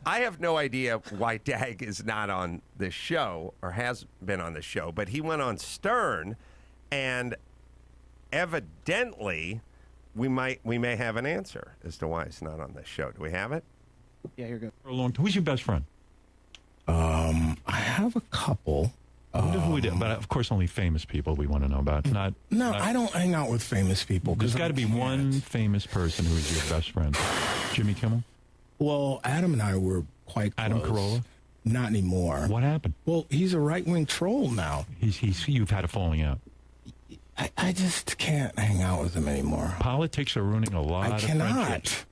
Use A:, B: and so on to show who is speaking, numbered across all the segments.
A: I have no idea why Dag is not on this show or has been on the show, but he went on Stern, and evidently we may have an answer as to why he's not on this show. Do we have it?
B: Yeah, here you go.
C: For a long time. Who's your best friend?
D: I have a couple.
C: Who we did, but of course, only famous people we want to know about.
D: I don't hang out with famous people.
C: There's got to be one famous person who is your best friend. Jimmy Kimmel?
D: Well, Adam and I were quite close.
C: Adam Carolla?
D: Not anymore.
C: What happened?
D: Well, he's a right-wing troll now.
C: You've had a falling out.
D: I just can't hang out with him anymore.
C: Politics are ruining a lot of friendships.
D: I cannot.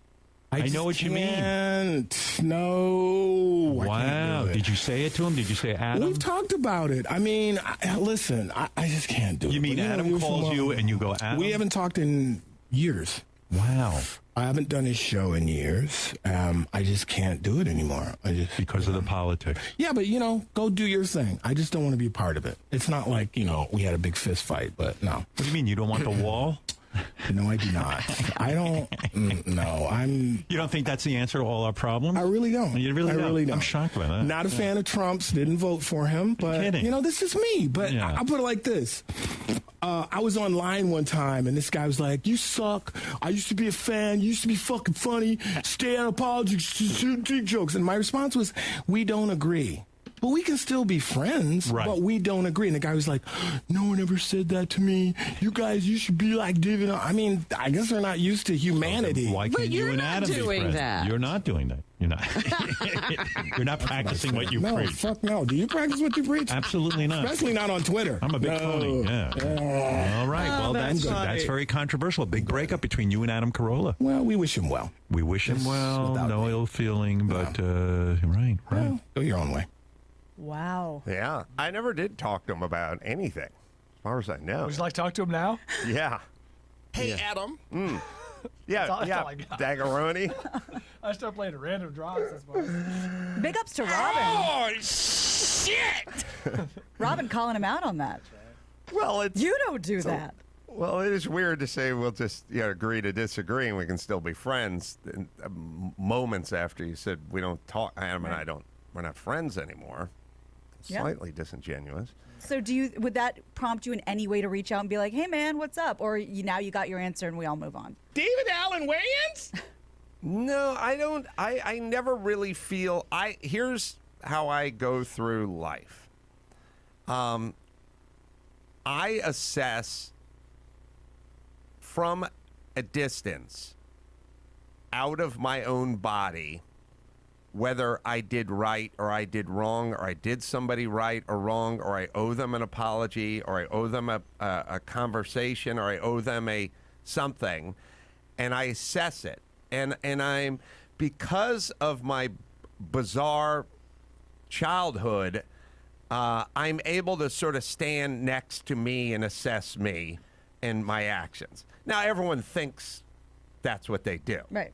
D: I
C: know what you mean.
D: No.
C: Wow. Did you say it to him? Did you say Adam?
D: We've talked about it. I mean, listen, I just can't do it.
C: You mean Adam calls you and you go, Adam?
D: We haven't talked in years.
C: Wow.
D: I haven't done his show in years. I just can't do it anymore.
C: Because of the politics.
D: Yeah, but, go do your thing. I just don't want to be a part of it. It's not like, we had a big fist fight, but no.
C: What do you mean? You don't want the wall?
D: No, I do not. I don't. No,
C: You don't think that's the answer to all our problems?
D: I really don't.
C: You really don't?
D: Really don't.
C: I'm shocked by that.
D: Not a fan of Trump's. Didn't vote for him. But, this is me. But
C: Yeah.
D: I'll put it like this. I was online one time, and this guy was like, "You suck. I used to be a fan. You used to be fucking funny. Stay out of politics. Shoot jokes." And my response was, "We don't agree. But we can still be friends,
C: right.
D: But we don't agree." And the guy was like, "No one ever said that to me. You should be like David." I mean, I guess they're not used to humanity.
C: Why can't you and Adam be friends?
E: That.
C: You're not doing that. You're not. You're not practicing what you preach.
D: Fuck no. Do you practice what you preach?
C: Absolutely not.
D: Especially not on Twitter.
C: I'm a big phony. Yeah. All right. Well, that's very controversial. A big breakup between you and Adam Carolla.
D: Well, we wish him well.
C: We wish him well. No ill feeling, but right.
D: Well, go your own way.
E: Wow.
A: Yeah. I never did talk to him about anything, as far as I know.
B: Would you like to talk to him now?
A: Yeah.
F: Hey, Adam.
A: Yeah,
B: That's all I got.
A: Dagaroni.
B: I start playing random drops. That's why.
E: Big ups to Robin.
F: Oh, shit!
E: Robin calling him out on that.
A: Well,
E: You don't do that.
A: Well, it is weird to say we'll just agree to disagree and we can still be friends. And, moments after you said we don't talk, Adam and I don't. We're not friends anymore.
E: Yeah.
A: Slightly disingenuous.
E: So would that prompt you in any way to reach out and be like, "Hey man, what's up?" Or now you got your answer and we all move on?
F: David Allen Wayans?
A: No, I don't. I never really feel. Here's how I go through life. I assess from a distance, out of my own body, whether I did right or I did wrong, or I did somebody right or wrong, or I owe them an apology, or I owe them a conversation, or I owe them a something, and I assess it. And I'm, because of my bizarre childhood, I'm able to sort of stand next to me and assess me and my actions. Now, everyone thinks that's what they do.
E: Right.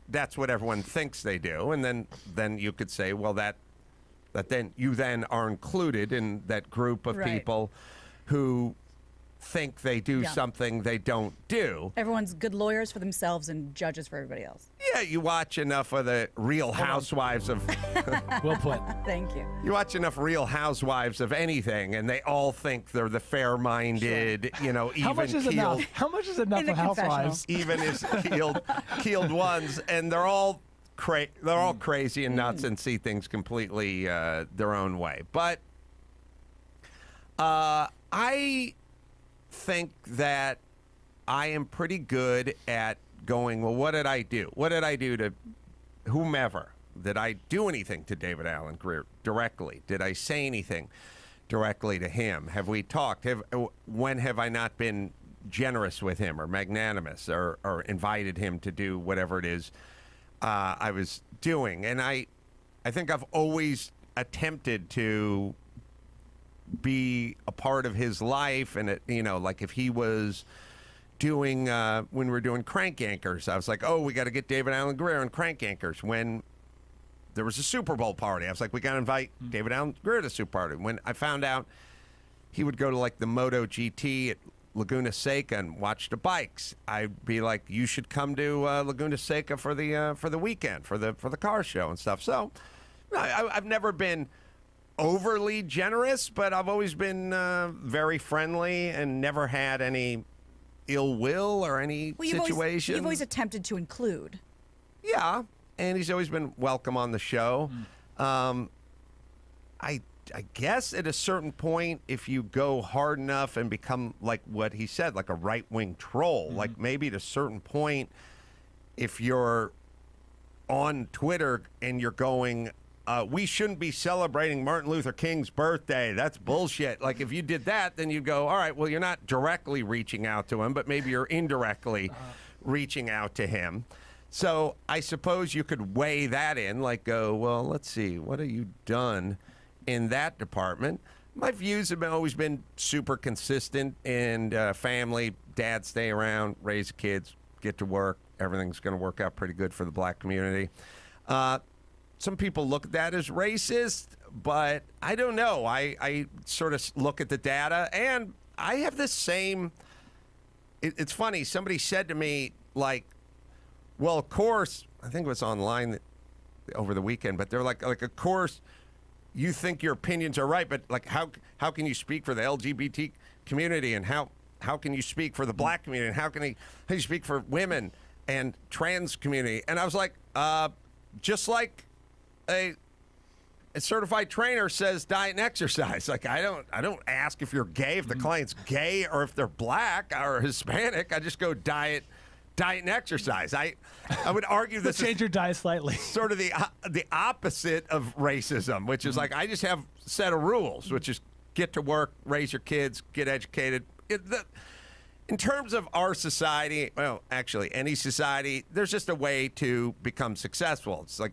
A: That's what everyone thinks they do, and then you could say, well, that then you then are included in that group of people who think they do something they don't do.
E: Everyone's good lawyers for themselves and judges for everybody else.
A: Yeah, you watch enough of the Real Housewives of.
B: Well put.
E: Thank you.
A: You watch enough Real Housewives of anything, and they all think they're the fair-minded, even
B: How much is enough? How much is enough
E: In the
B: for Housewives?
A: even as keeled ones, and they're all crazy and nuts and see things completely their own way. But I think that I am pretty good at going, well, what did I do? What did I do to whomever? Did I do anything to David Alan Grier directly? Did I say anything directly to him? Have we talked? When have I not been generous with him or magnanimous or invited him to do whatever it is I was doing? And I think I've always attempted to be a part of his life, and like if he was doing when we were doing Crank Anchors, I was like, oh, we got to get David Alan Grier on Crank Anchors. When there was a Super Bowl party, I was like, we got to invite David Alan Grier to the Super Party. When I found out he would go to like the Moto GT at Laguna Seca and watch the bikes, I'd be like, you should come to Laguna Seca for the weekend, for the car show and stuff. So I've never been overly generous, but I've always been very friendly and never had any ill will or any situation.
E: You've always attempted to include.
A: Yeah, and he's always been welcome on the show. I guess at a certain point, if you go hard enough and become, like what he said, like a right-wing troll, like maybe at a certain point, if you're on Twitter and you're going, we shouldn't be celebrating Martin Luther King's birthday. That's bullshit. Like, if you did that, then you'd go, all right, well, you're not directly reaching out to him, but maybe you're indirectly reaching out to him. So I suppose you could weigh that in, like go, well, let's see, what have you done in that department? My views have always been super consistent and family, dad stay around, raise kids, get to work. Everything's going to work out pretty good for the black community. Some people look at that as racist, but I don't know. I sort of look at the data, and I have this same... It's funny. Somebody said to me, like, well, of course, I think it was online over the weekend, but they're like, of course, you think your opinions are right, but like, how can you speak for the LGBT community, and how can you speak for the black community, and how can you speak for women and trans community? And I was like, just like a certified trainer says diet and exercise. Like, I don't ask if you're gay, if the client's gay, or if they're black or Hispanic. I just go diet and exercise. I would argue this
B: Change your diet slightly.
A: sort of the opposite of racism, which is like, I just have a set of rules, which is get to work, raise your kids, get educated. In terms of our society, well, actually any society, there's just a way to become successful. It's like,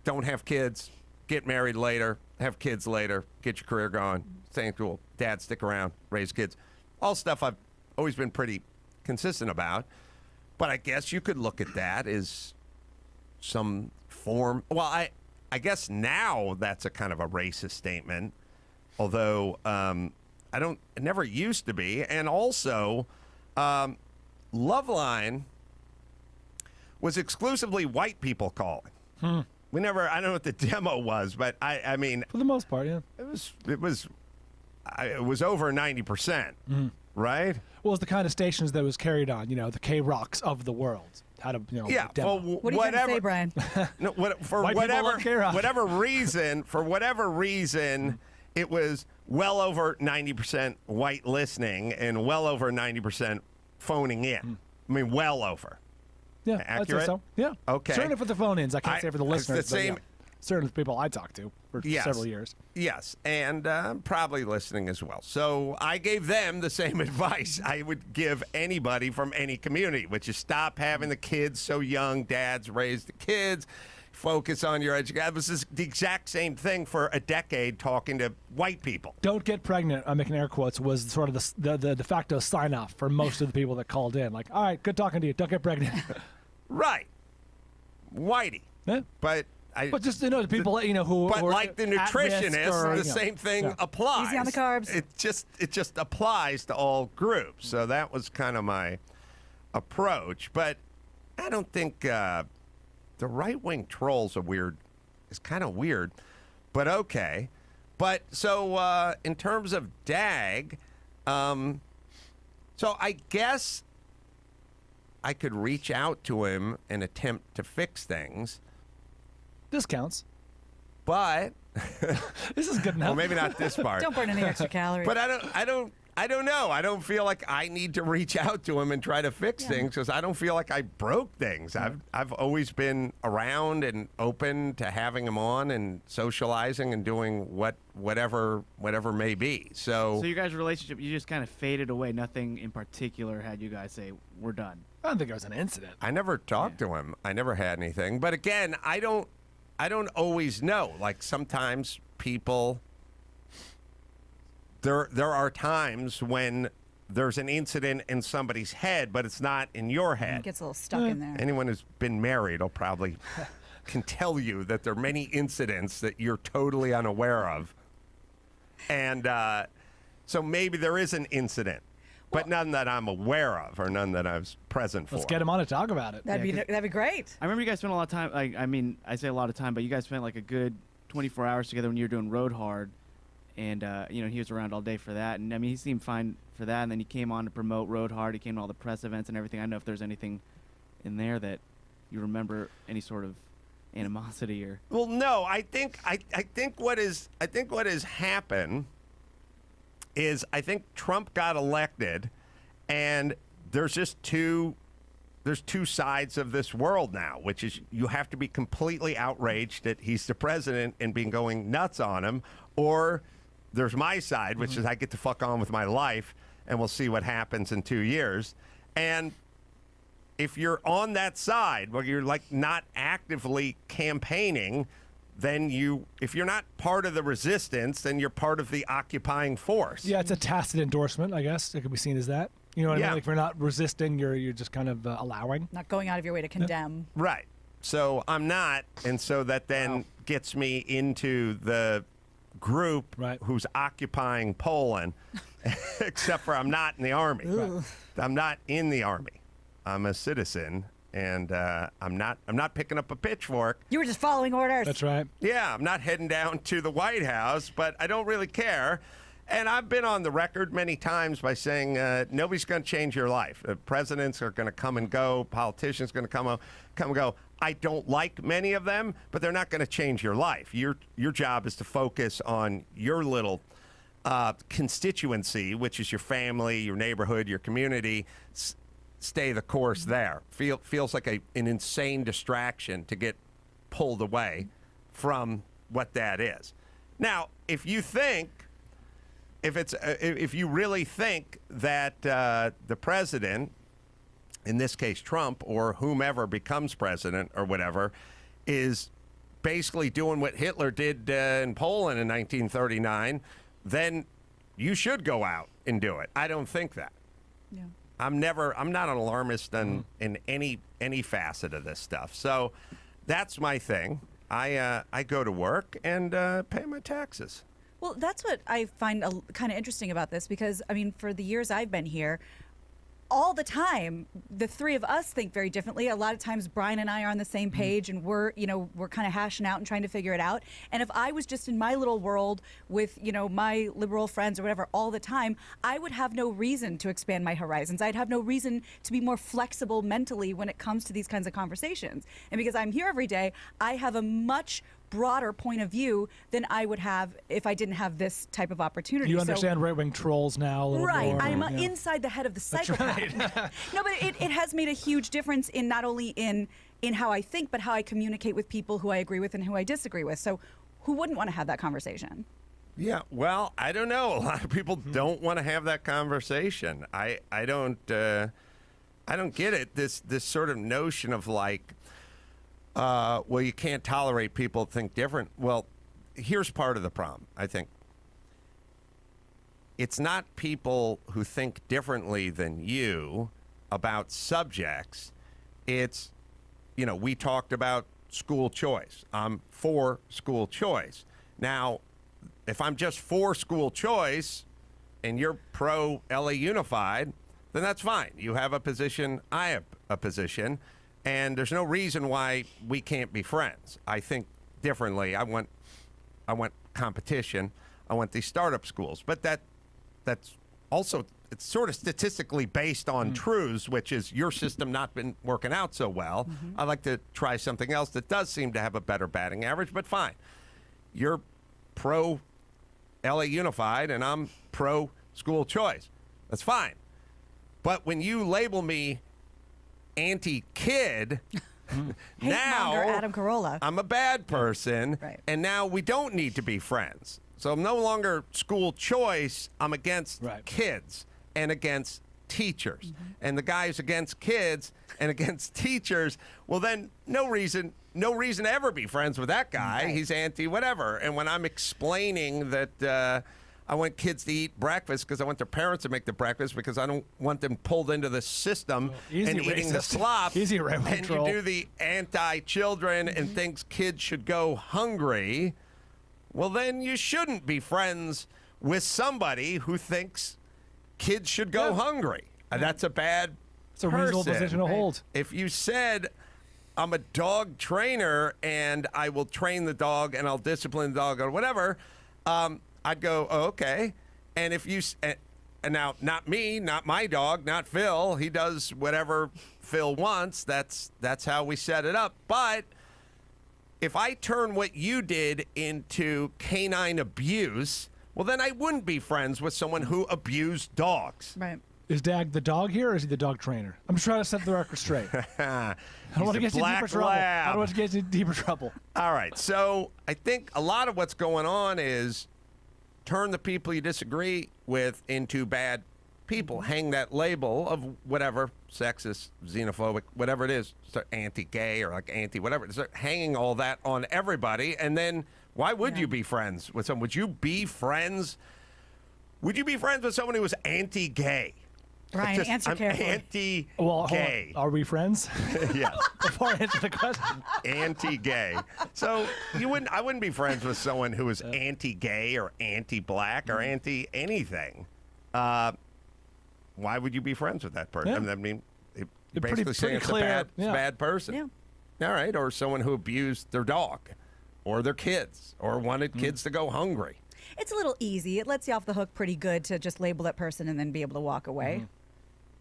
A: don't have kids, get married later, have kids later, get your career going, stay cool, dad, stick around, raise kids. All stuff I've always been pretty consistent about. But I guess you could look at that as some form. Well, I guess now that's a kind of a racist statement, although it never used to be. And also, Loveline was exclusively white people calling. We never. I don't know what the demo was, but I mean,
B: For the most part, yeah.
A: it was over 90%, right?
B: Well, it's the kind of stations that was carried on, the K-Rocks of the world. How to,
A: Yeah.
B: demo.
A: Well,
E: What are you trying to say, Brian?
A: No, for
B: White people love K-Rock.
A: whatever reason, it was well over 90% white listening and well over 90% phoning in. I mean, well over.
B: Yeah, I'd
A: accurate?
B: say so. Yeah.
A: Okay.
B: Certainly for the phone-ins. I can't say for the
A: it's
B: listeners.
A: the same.
B: But yeah. Certain people I talked to for several years.
A: Yes, and probably listening as well. So I gave them the same advice I would give anybody from any community, which is stop having the kids so young. Dads raise the kids. Focus on your education. This is the exact same thing for a decade talking to white people.
B: Don't get pregnant, I'm making air quotes, was sort of the de facto sign-off for most of the people that called in. Like, all right, good talking to you. Don't get pregnant.
A: Right. Whitey.
B: Yeah.
A: But
B: just, the people, who
A: But
B: who are
A: like the
B: at risk
A: nutritionist,
B: or,
A: the same thing applies.
E: Easy on the carbs.
A: It just applies to all groups. So that was kind of my approach. But I don't think the right-wing trolls is kind of weird. But okay. But so in terms of Dag, so I guess I could reach out to him and attempt to fix things.
B: This counts.
A: But
B: This is good enough.
A: well, maybe not this part.
E: Don't burn any extra calories.
A: But I don't know. I don't feel like I need to reach out to him and try to fix things because I don't feel like I broke things. I've always been around and open to having him on and socializing and doing whatever may be.
G: So you guys' relationship, you just kind of faded away. Nothing in particular had you guys say, we're done.
B: I don't think it was an incident.
A: I never talked to him. I never had anything. But again, I don't always know. Like sometimes people, there are times when there's an incident in somebody's head, but it's not in your
E: It
A: head.
E: gets a little stuck in there.
A: Anyone who's been married will probably can tell you that there are many incidents that you're totally unaware of. And so maybe there is an incident. but none that I'm aware of or none that I was present for.
B: Let's get him on to talk about it.
E: That'd be great.
G: I remember you guys spent a lot of time. Like, I mean, I say a lot of time, but you guys spent like a good 24 hours together when you were doing Road Hard, and you know, he was around all day for that. And I mean, he seemed fine for that. And then he came on to promote Road Hard. He came to all the press events and everything. I don't know if there's anything in there that you remember, any sort of animosity or.
A: Well, no, I think what has happened is I think Trump got elected, and there's two sides of this world now, which is you have to be completely outraged that he's the president and being going nuts on him, or there's my side, which is I get to fuck on with my life, and we'll see what happens in 2 years. And if you're on that side, where you're like not actively campaigning, then if you're not part of the resistance, then you're part of the occupying force.
B: Yeah, it's a tacit endorsement, I guess. It could be seen as that. You know what I mean? Like, if you're not resisting, you're just kind of allowing.
E: Not going out of your way to condemn.
A: Right. So I'm not, and so that then gets me into the group who's occupying Poland, except for I'm not in the army.
B: Right.
A: I'm not in the army. I'm a citizen, and I'm not picking up a pitchfork.
E: You were just following orders.
B: That's right.
A: Yeah, I'm not heading down to the White House, but I don't really care. And I've been on the record many times by saying nobody's going to change your life. Presidents are going to come and go. Politicians are going to come and go. I don't like many of them, but they're not going to change your life. Your job is to focus on your little constituency, which is your family, your neighborhood, your community. Stay the course there. Feels like an insane distraction to get pulled away from what that is. Now, if you really think that the president, in this case Trump, or whomever becomes president or whatever, is basically doing what Hitler did in Poland in 1939, then you should go out and do it. I don't think that.
E: Yeah.
A: I'm not an alarmist in any facet of this stuff. So that's my thing. I go to work and pay my taxes.
E: Well, that's what I find kind of interesting about this, because, I mean, for the years I've been here, all the time, the three of us think very differently. A lot of times Brian and I are on the same page, and we're kind of hashing out and trying to figure it out. And if I was just in my little world with, my liberal friends or whatever all the time, I would have no reason to expand my horizons. I'd have no reason to be more flexible mentally when it comes to these kinds of conversations. And because I'm here every day, I have a much broader point of view than I would have if I didn't have this type of opportunity.
B: You understand right-wing trolls now a little more.
E: Right. I'm inside the head of the psychopath. No, but it has made a huge difference in not only in how I think, but how I communicate with people who I agree with and who I disagree with. So who wouldn't want to have that conversation?
A: Yeah, well, I don't know. A lot of people don't want to have that conversation. I don't get it. This sort of notion of like, well, you can't tolerate people who think different. Well, here's part of the problem, I think. It's not people who think differently than you about subjects. It's, we talked about school choice. I'm for school choice. Now, if I'm just for school choice and you're pro LA Unified, then that's fine. You have a position, I have a position. And there's no reason why we can't be friends. I think differently. I want competition. I want these startup schools. But that's also, it's sort of statistically based on truths, which is your system not been working out so well. I'd like to try something else that does seem to have a better batting average, but fine. You're pro LA Unified and I'm pro school choice. That's fine. But when you label me anti-kid, now
E: Adam Carolla.
A: I'm a bad person,
E: Right.
A: and now we don't need to be friends. So I'm no longer school choice. I'm against kids and against teachers. And the guys against kids and against teachers, well, then no reason to ever be friends with that guy.
E: Right.
A: He's anti-whatever. And when I'm explaining that I want kids to eat breakfast because I want their parents to make the breakfast because I don't want them pulled into the system and eating the slop.
B: Easy
A: and you do the anti-children and thinks kids should go hungry. Well, then you shouldn't be friends with somebody who thinks kids should go hungry. That's a bad
B: It's a reasonable
A: person.
B: position to hold.
A: If you said, I'm a dog trainer and I will train the dog and I'll discipline the dog or whatever, I'd go, oh, okay. And if you, and now not me, not my dog, not Phil, he does whatever Phil wants. That's how we set it up. But if I turn what you did into canine abuse, well, then I wouldn't be friends with someone who abused dogs.
E: Right.
B: Is Dag the dog here, or is he the dog trainer? I'm just trying to set the record straight. I don't want to get you in deeper trouble. I don't want to get you in deeper trouble.
A: All right. So I think a lot of what's going on is turn the people you disagree with into bad people. Hang that label of whatever, sexist, xenophobic, whatever it is, start anti-gay or like anti-whatever. Start hanging all that on everybody. And then why would you be friends with someone? Would you be friends? Would you be friends with someone who was anti-gay?
E: Brian, answer
A: I'm
E: carefully.
A: anti-gay.
B: Well, hold on. Are we friends?
A: Yes.
B: Before I answer the question.
A: Anti-gay. So I wouldn't be friends with someone who is anti-gay or anti-black or anti-anything. Why would you be friends with that person?
B: Yeah.
A: I mean, you're
B: Pretty
A: basically saying
B: clear.
A: it's a bad person.
E: Yeah.
A: All right. Or someone who abused their dog or their kids or wanted kids to go hungry.
E: It's a little easy. It lets you off the hook pretty good to just label that person and then be able to walk away.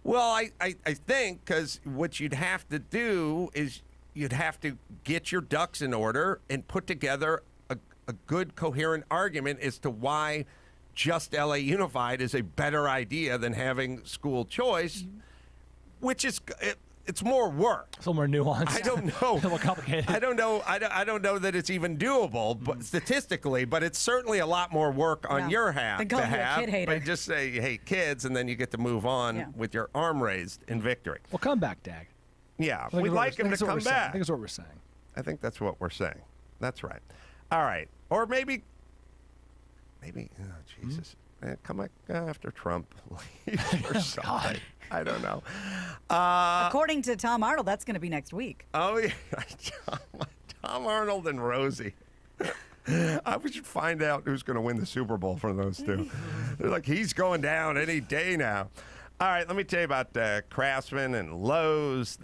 A: Well, I think because what you'd have to do is you'd have to get your ducks in order and put together a good, coherent argument as to why just LA Unified is a better idea than having school choice, which is it's more work.
B: It's a little more nuanced.
A: I don't know.
B: A little more complicated.
A: I don't know. I don't know that it's even doable, but statistically. But it's certainly a lot more work on your half
E: Then call
A: to
E: you a
A: have.
E: kid hater.
A: But just say you hate kids, and then you get to move on with your arm raised in victory.
B: Well, come back, Dag.
A: Yeah,
B: I think
A: we'd
B: it's what
A: like
B: we're-
A: him
B: I
A: to
B: think it's what
A: come
B: we're saying. I
A: back.
B: think it's what we're saying.
A: I think that's what we're saying. That's right. All right, or maybe, oh, Jesus. Come back after Trump leaves or something. I don't know.
E: According to Tom Arnold, that's going to be next week.
A: Oh, yeah. Tom Arnold and Rosie. We should find out who's going to win the Super Bowl from those two. They're like, he's going down any day now. All right, let me tell you about Craftsman and Lowe's.